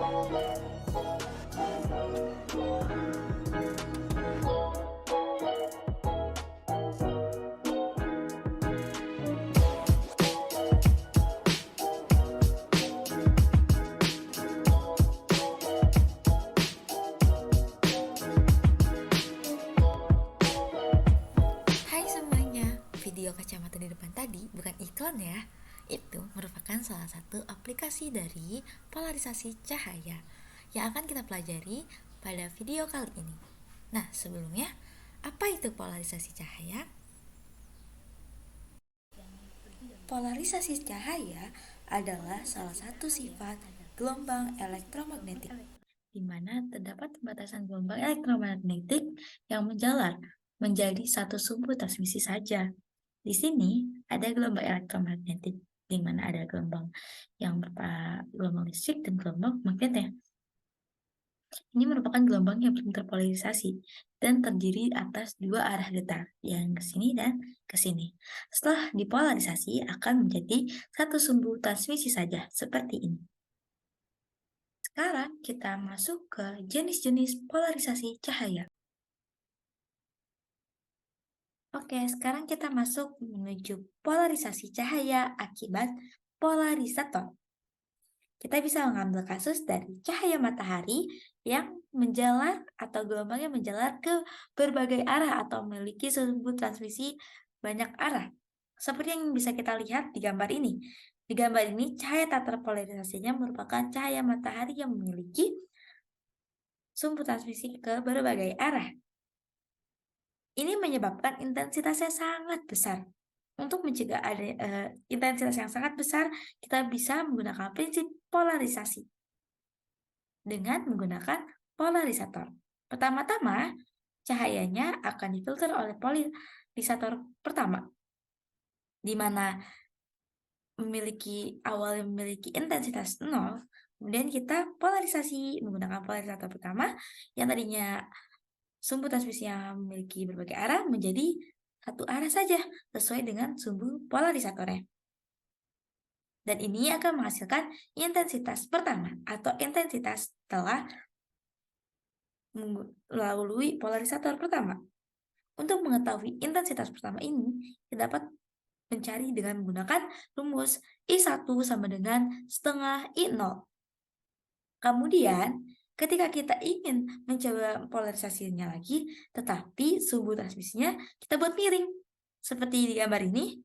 Hai semuanya, video kacamata di depan tadi bukan iklan ya. Itu merupakan salah satu aplikasi dari polarisasi cahaya yang akan kita pelajari pada video kali ini. Nah, sebelumnya, apa itu polarisasi cahaya? Polarisasi cahaya adalah salah satu sifat gelombang elektromagnetik, di mana terdapat pembatasan gelombang elektromagnetik yang menjalar menjadi satu sumbu transmisi saja. Di sini ada gelombang elektromagnetik, di mana ada gelombang yang berupa gelombang listrik dan gelombang magnetik. Ini merupakan gelombang yang belum terpolarisasi dan terdiri atas dua arah getar, yang ke sini dan ke sini. Setelah dipolarisasi akan menjadi satu sumbu transmisi saja, seperti ini. Sekarang kita masuk ke jenis-jenis polarisasi cahaya. Oke, sekarang kita masuk menuju polarisasi cahaya akibat polarisator. Kita bisa mengambil kasus dari cahaya matahari yang menjalar atau gelombangnya menjalar ke berbagai arah atau memiliki sumbu transmisi banyak arah. Seperti yang bisa kita lihat di gambar ini. Di gambar ini, cahaya tak terpolarisasinya merupakan cahaya matahari yang memiliki sumbu transmisi ke berbagai arah. Ini menyebabkan intensitasnya sangat besar. Untuk mencegah ada intensitas yang sangat besar, kita bisa menggunakan prinsip polarisasi dengan menggunakan polarisator. Pertama-tama, cahayanya akan difilter oleh polarisator pertama, di mana awalnya memiliki intensitas 0, kemudian kita polarisasi menggunakan polarisator pertama yang tadinya sumbu transmisi yang memiliki berbagai arah menjadi satu arah saja sesuai dengan sumbu polarisatornya. Dan ini akan menghasilkan intensitas pertama atau intensitas setelah melalui polarisator pertama. Untuk mengetahui intensitas pertama ini, kita dapat mencari dengan menggunakan rumus I1 sama dengan setengah I0. Kemudian, ketika kita ingin mencoba polarisasinya lagi, tetapi sumbu transmisinya kita buat miring. Seperti di gambar ini,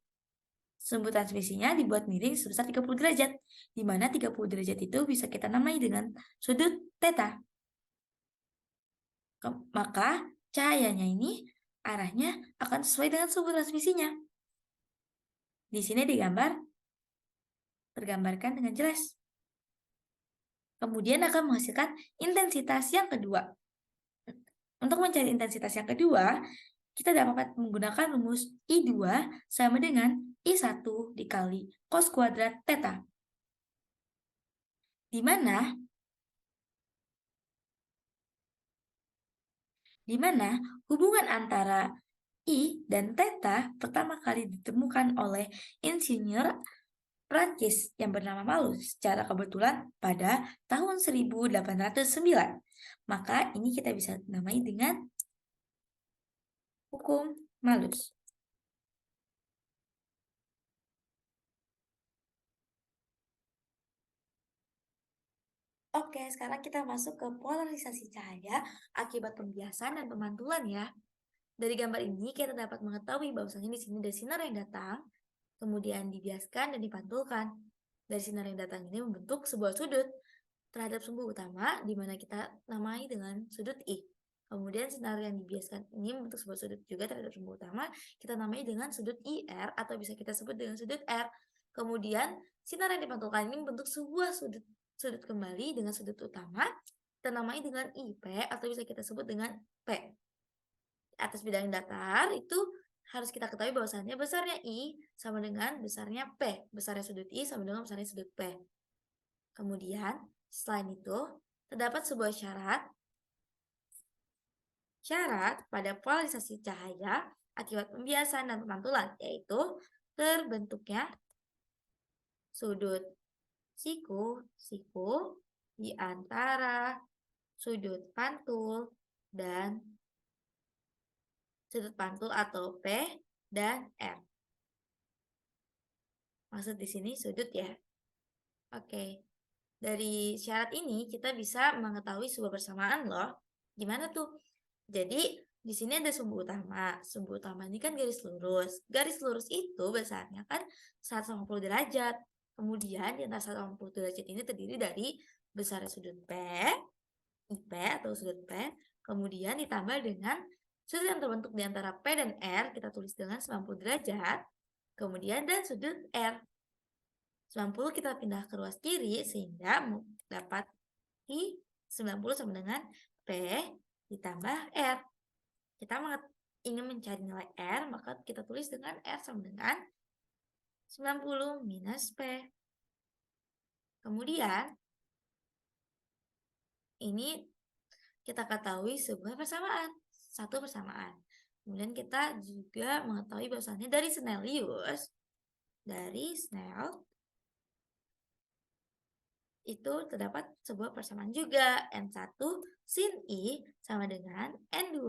sumbu transmisinya dibuat miring sebesar 30 derajat, di mana 30 derajat itu bisa kita namai dengan sudut theta. Maka cahayanya ini arahnya akan sesuai dengan sumbu transmisinya. Di sini tergambarkan dengan jelas. Kemudian akan menghasilkan intensitas yang kedua. Untuk mencari intensitas yang kedua, kita dapat menggunakan rumus I2 sama dengan I1 dikali cos kuadrat theta. Di mana hubungan antara I dan theta pertama kali ditemukan oleh insinyur Prancis yang bernama Malus secara kebetulan pada tahun 1809. Maka ini kita bisa namai dengan hukum Malus. Oke, sekarang kita masuk ke polarisasi cahaya akibat pembiasan dan pemantulan ya. Dari gambar ini kita dapat mengetahui bahwasanya di sini ada sinar yang datang, kemudian dibiaskan dan dipantulkan. Dari sinar yang datang ini membentuk sebuah sudut terhadap sumbu utama, di mana kita namai dengan sudut I. Kemudian sinar yang dibiaskan ini membentuk sebuah sudut juga terhadap sumbu utama, kita namai dengan sudut IR atau bisa kita sebut dengan sudut R. Kemudian sinar yang dipantulkan ini membentuk sebuah sudut kembali dengan sudut utama, kita namai dengan IP atau bisa kita sebut dengan P. Atas bidang datar itu harus kita ketahui bahwasannya besarnya I sama dengan besarnya P. Besarnya sudut I sama dengan besarnya sudut P. Kemudian, selain itu, terdapat sebuah syarat pada polarisasi cahaya akibat pembiasan dan pemantulan, yaitu terbentuknya sudut siku di antara sudut pantul dan sudut pantul atau P dan R. Maksud di sini sudut ya. Oke. Dari syarat ini kita bisa mengetahui sebuah persamaan loh. Gimana tuh? Jadi di sini ada sumbu utama. Sumbu utama ini kan garis lurus. Garis lurus itu besarnya kan 180 derajat. Kemudian di antara 180 derajat ini terdiri dari besarnya sudut P, IP atau sudut P, kemudian ditambah dengan sudut yang terbentuk di antara P dan R, kita tulis dengan 90 derajat, kemudian dan sudut R. 90 kita pindah ke ruas kiri sehingga dapat I 90 sama dengan P ditambah R. Kita ingin mencari nilai R, maka kita tulis dengan R sama dengan 90 minus P. Kemudian, ini kita ketahui sebuah persamaan, satu persamaan. Kemudian kita juga mengetahui bahwasannya dari Snell, itu terdapat sebuah persamaan juga. N1 sin I sama dengan N2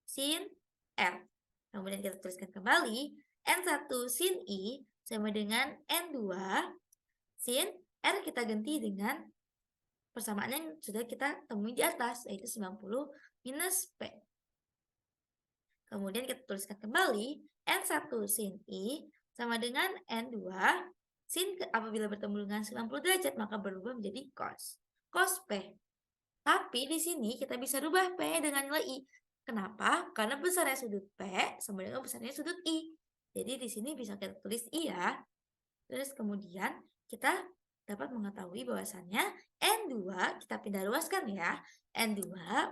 sin R. Kemudian kita tuliskan kembali, N1 sin I sama dengan N2 sin R, kita ganti dengan persamaan yang sudah kita temui di atas, yaitu 90 minus P. Kemudian kita tuliskan kembali, N1 sin I sama dengan N2 sin apabila bertemu dengan 90 derajat maka berubah menjadi cos P. Tapi di sini kita bisa rubah P dengan nilai I. Kenapa? Karena besarnya sudut P sama dengan besarnya sudut I. Jadi di sini bisa kita tulis I ya. Terus kemudian kita dapat mengetahui bahwasannya N2 kita pindah luaskan ya. N2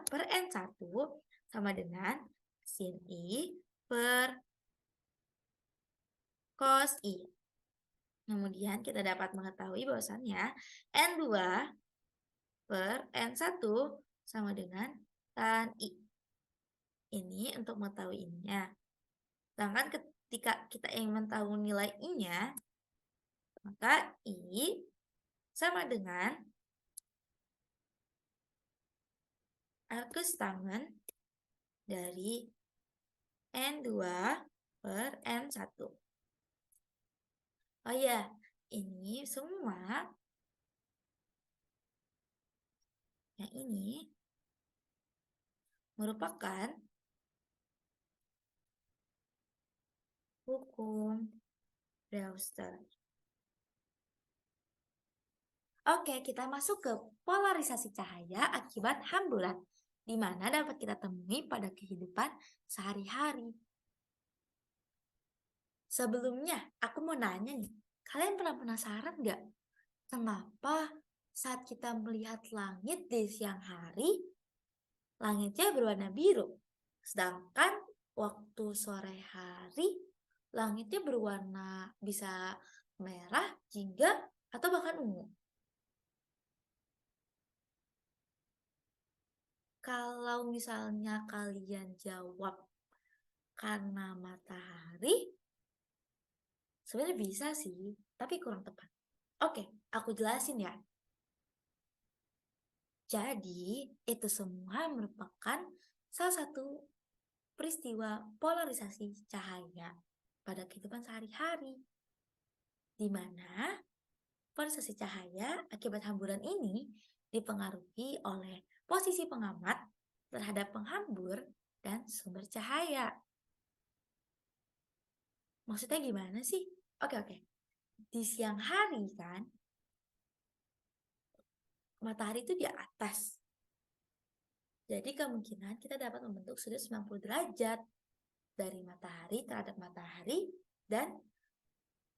per N1 sama dengan sin I per cos I. Kemudian kita dapat mengetahui bahwasannya N2 per N1 sama dengan tan I. Ini untuk mengetahui ininya. Sedangkan ketika kita ingin mengetahui nilai I-nya, maka I sama dengan arcus tangen dari N2 per N1. Oh ya, ini semua yang ini merupakan hukum Brewster. Oke, kita masuk ke polarisasi cahaya akibat hamburan, di mana dapat kita temui pada kehidupan sehari-hari. Sebelumnya, aku mau nanya nih, kalian pernah penasaran nggak? Kenapa saat kita melihat langit di siang hari, langitnya berwarna biru? Sedangkan waktu sore hari, langitnya berwarna bisa merah, jingga, atau bahkan ungu. Kalau misalnya kalian jawab karena matahari, sebenarnya bisa sih, tapi kurang tepat. Oke, aku jelasin ya. Jadi, itu semua merupakan salah satu peristiwa polarisasi cahaya pada kehidupan sehari-hari, di mana polarisasi cahaya akibat hamburan ini dipengaruhi oleh posisi pengamat terhadap penghambur dan sumber cahaya. Maksudnya gimana sih? Oke. Di siang hari kan, matahari itu di atas. Jadi kemungkinan kita dapat membentuk sudut 90 derajat dari matahari terhadap matahari dan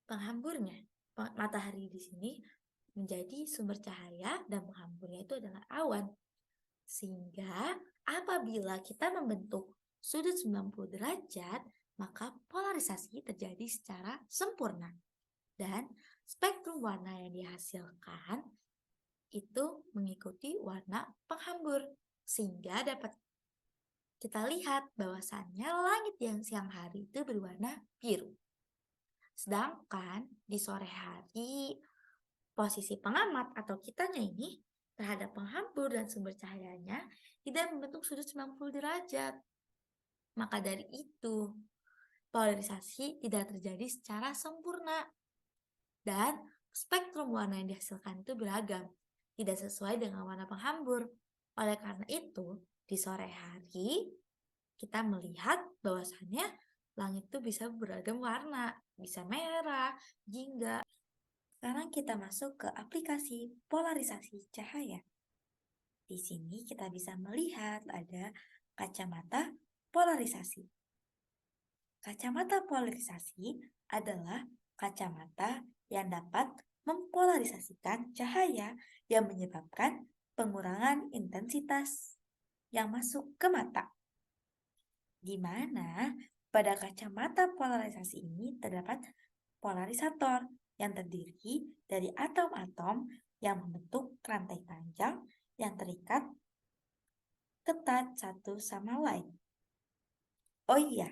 penghamburnya. Matahari di sini menjadi sumber cahaya dan penghamburnya itu adalah awan. Sehingga apabila kita membentuk sudut 90 derajat, maka polarisasi terjadi secara sempurna. Dan spektrum warna yang dihasilkan itu mengikuti warna penghambur. Sehingga dapat kita lihat bahwasannya langit yang siang hari itu berwarna biru. Sedangkan di sore hari, posisi pengamat atau kitanya ini terhadap penghambur dan sumber cahayanya tidak membentuk sudut 90 derajat. Maka dari itu, polarisasi tidak terjadi secara sempurna. Dan spektrum warna yang dihasilkan itu beragam, tidak sesuai dengan warna penghambur. Oleh karena itu, di sore hari kita melihat bahwasannya langit itu bisa beragam warna, bisa merah, jingga. Sekarang kita masuk ke aplikasi polarisasi cahaya. Di sini kita bisa melihat ada kacamata polarisasi. Kacamata polarisasi adalah kacamata yang dapat mempolarisasikan cahaya yang menyebabkan pengurangan intensitas yang masuk ke mata. Di mana pada kacamata polarisasi ini terdapat polarisator yang terdiri dari atom-atom yang membentuk rantai panjang yang terikat ketat satu sama lain. Oh iya,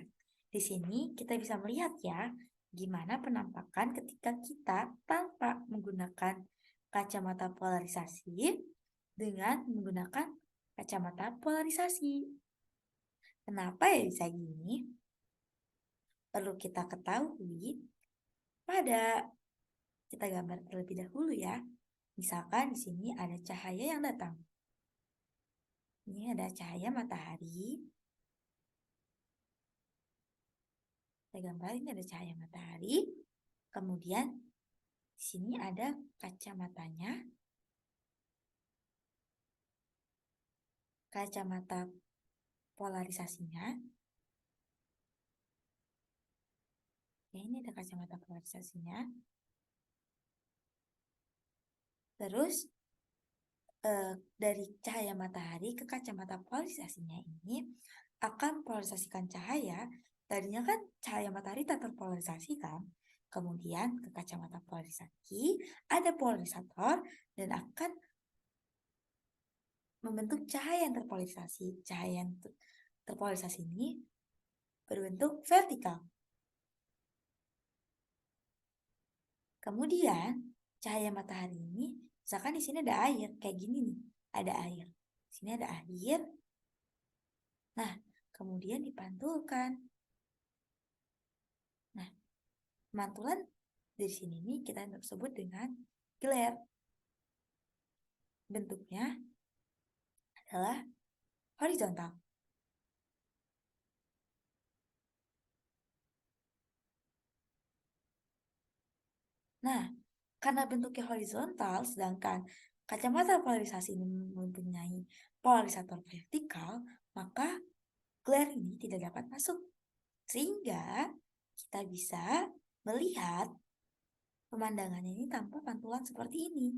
di sini kita bisa melihat ya, gimana penampakan ketika kita tanpa menggunakan kacamata polarisasi dengan menggunakan kacamata polarisasi. Kenapa ya bisa gini? Perlu kita ketahui pada kita gambar terlebih dahulu ya. Misalkan di sini ada cahaya yang datang. Ini ada cahaya matahari. Saya gambar ini ada cahaya matahari. Kemudian di sini ada kacamatanya. Kacamata polarisasinya. Ya, ini ada kacamata polarisasinya. Terus dari cahaya matahari ke kacamata polarisasinya ini akan polarisasikan cahaya. Tadinya kan cahaya matahari tak terpolarisasi kan. Kemudian ke kacamata polarisasi ada polarisator dan akan membentuk cahaya yang terpolarisasi. Cahaya yang terpolarisasi ini berbentuk vertikal. Kemudian cahaya matahari ini, misalkan di sini ada air, kayak gini nih, ada air. Di sini ada air. Nah, kemudian dipantulkan. Nah, pemantulan dari sini nih kita sebut dengan glare. Bentuknya adalah horizontal. Nah, karena bentuknya horizontal, sedangkan kacamata polarisasi ini mempunyai polarisator vertikal, maka glare ini tidak dapat masuk. Sehingga kita bisa melihat pemandangannya ini tanpa pantulan seperti ini.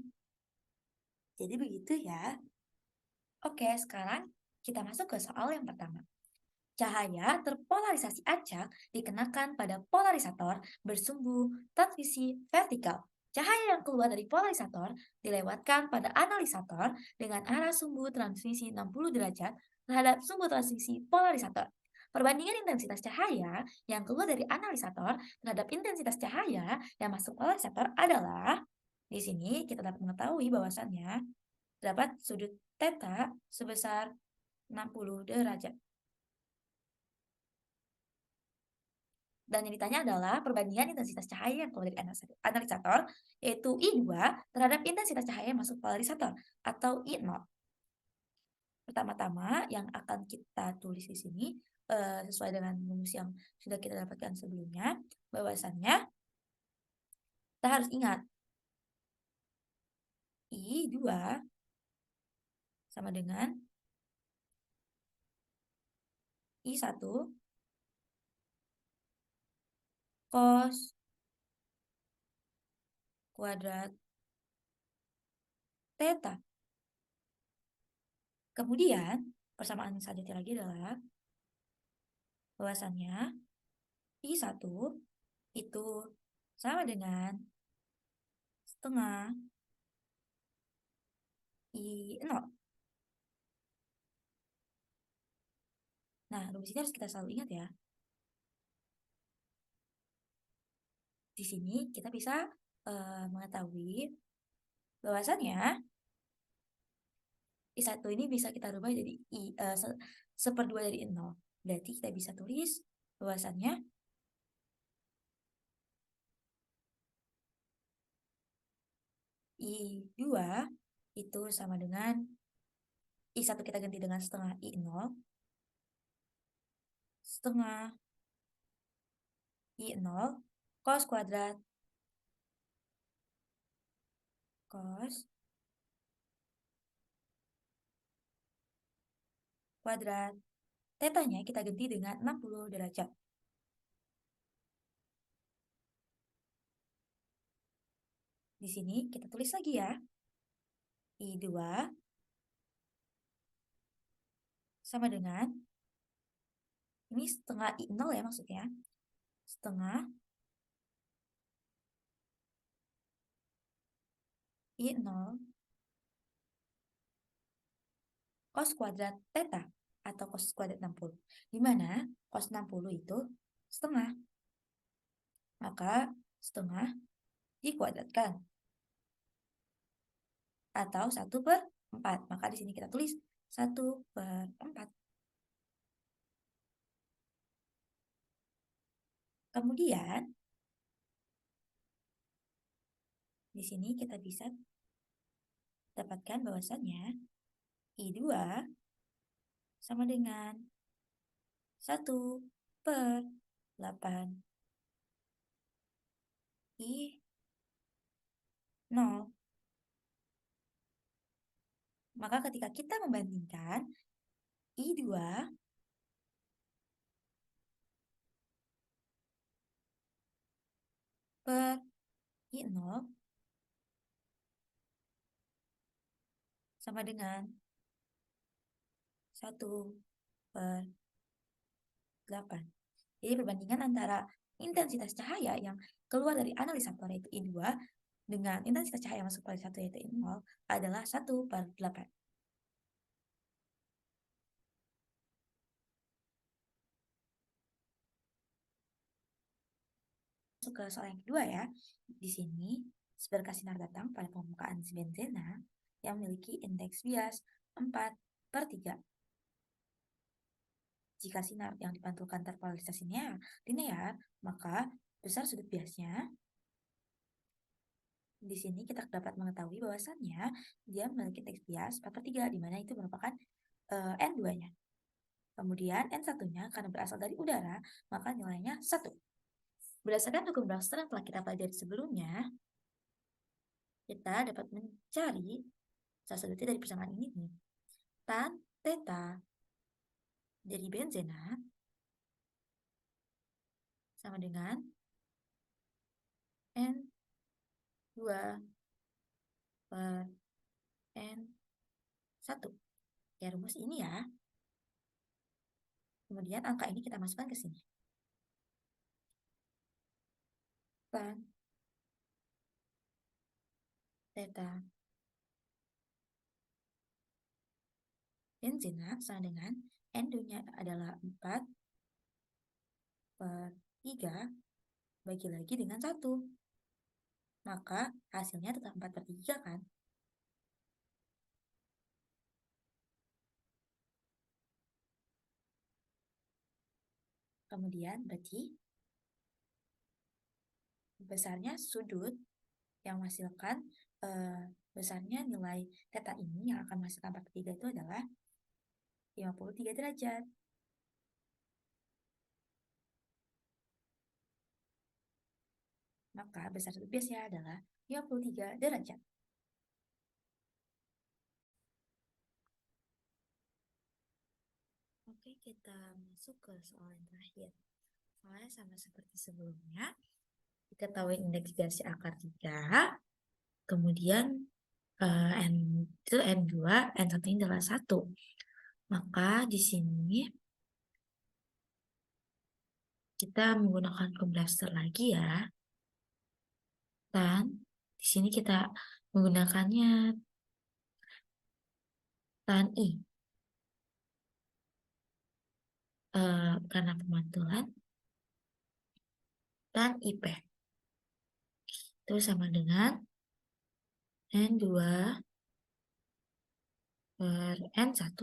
Jadi begitu ya. Oke, sekarang kita masuk ke soal yang pertama. Cahaya terpolarisasi acak dikenakan pada polarisator bersumbu transmisi vertikal. Cahaya yang keluar dari polarisator dilewatkan pada analisator dengan arah sumbu transmisi 60 derajat terhadap sumbu transmisi polarisator. Perbandingan intensitas cahaya yang keluar dari analisator terhadap intensitas cahaya yang masuk polarisator adalah, di sini kita dapat mengetahui bahwasannya terdapat sudut theta sebesar 60 derajat. Dan yang ditanya adalah perbandingan intensitas cahaya yang keluar dari analisator, yaitu I2 terhadap intensitas cahaya yang masuk polarisator, atau I0. Pertama-tama yang akan kita tulis di sini, sesuai dengan rumus yang sudah kita dapatkan sebelumnya, bahwasannya kita harus ingat, I2 sama dengan I1 cos kuadrat theta. Kemudian, persamaan selanjutnya lagi adalah bahwasannya I1 itu sama dengan setengah I0. Nah, rumus ini harus kita selalu ingat ya. Di sini kita bisa mengetahui bahwasannya I1 ini bisa kita rubah jadi seperdua dari 0. Berarti kita bisa tulis bahwasannya I2 itu sama dengan I1 kita ganti dengan setengah I0, setengah I0 cos kuadrat cos kuadrat. Tetanya kita ganti dengan 60 derajat. Di sini kita tulis lagi ya. I2 sama dengan, ini setengah I0 ya maksudnya, setengah I0 cos kuadrat theta atau cos kuadrat 60. Di mana cos 60 itu setengah. Maka setengah dikuadratkan. Atau 1/4. Maka di sini kita tulis 1/4. Kemudian, di sini kita bisa dapatkan bahwasannya I2 sama dengan 1/8 I0. Maka ketika kita membandingkan I2 per I0 sama dengan 1/8. Jadi perbandingan antara intensitas cahaya yang keluar dari analisator yaitu I2 dengan intensitas cahaya yang masuk polarisator yaitu I0 adalah 1/8. Masuk ke soal yang kedua ya. Di sini seberkas sinar datang pada permukaan benzena yang memiliki indeks bias 4/3. Jika sinar yang dipantulkan terpolarisasinya linear, maka besar sudut biasnya. Di sini kita dapat mengetahui bahwasannya dia memiliki indeks bias 4/3, di mana itu merupakan N2-nya. Kemudian N1-nya karena berasal dari udara, maka nilainya 1. Berdasarkan hukum Brewster yang telah kita pelajari sebelumnya, kita dapat mencari salah satu dari persamaan ini nih. Tan theta dari benzena sama dengan N2 per N1. Ya, rumus ini ya. Kemudian angka ini kita masukkan ke sini. Tan theta benzena sama dengan N2-nya adalah 4/3 bagi lagi dengan 1. Maka hasilnya tetap 4/3 kan? Kemudian berarti besarnya sudut yang menghasilkan besarnya nilai theta ini yang akan menghasilkan 4/3 itu adalah 53 derajat. Maka besar sudut biasnya adalah 53 derajat. Oke, kita masuk ke soal yang terakhir. Soalnya sama seperti sebelumnya, kita tahu indeks biasnya akar 3, kemudian N itu N2, N1 ini adalah 1. Maka di sini kita menggunakan kompresor lagi ya. Dan di sini kita menggunakannya tan I. Karena pemantulan tan IP. Itu sama dengan N2 per N1.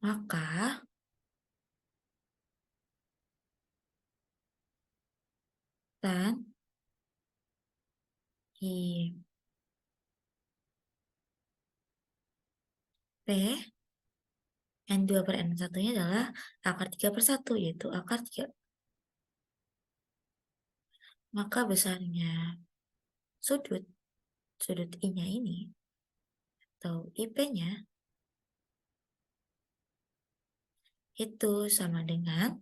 Maka tan I P N2 per N1-nya adalah akar 3 per 1, yaitu akar 3. Maka besarnya sudut I-nya ini, atau IP-nya, itu sama dengan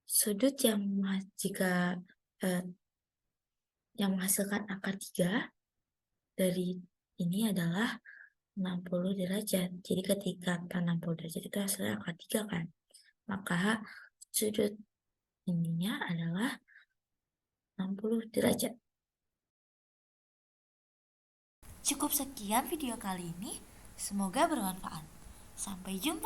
sudut jika yang menghasilkan akar 3 dari ini adalah 60 derajat. Jadi ketika tan 60 derajat itu hasilnya akar 3 kan. Maka sudut ininya adalah 60 derajat. Cukup sekian video kali ini. Semoga bermanfaat. Sampai jumpa.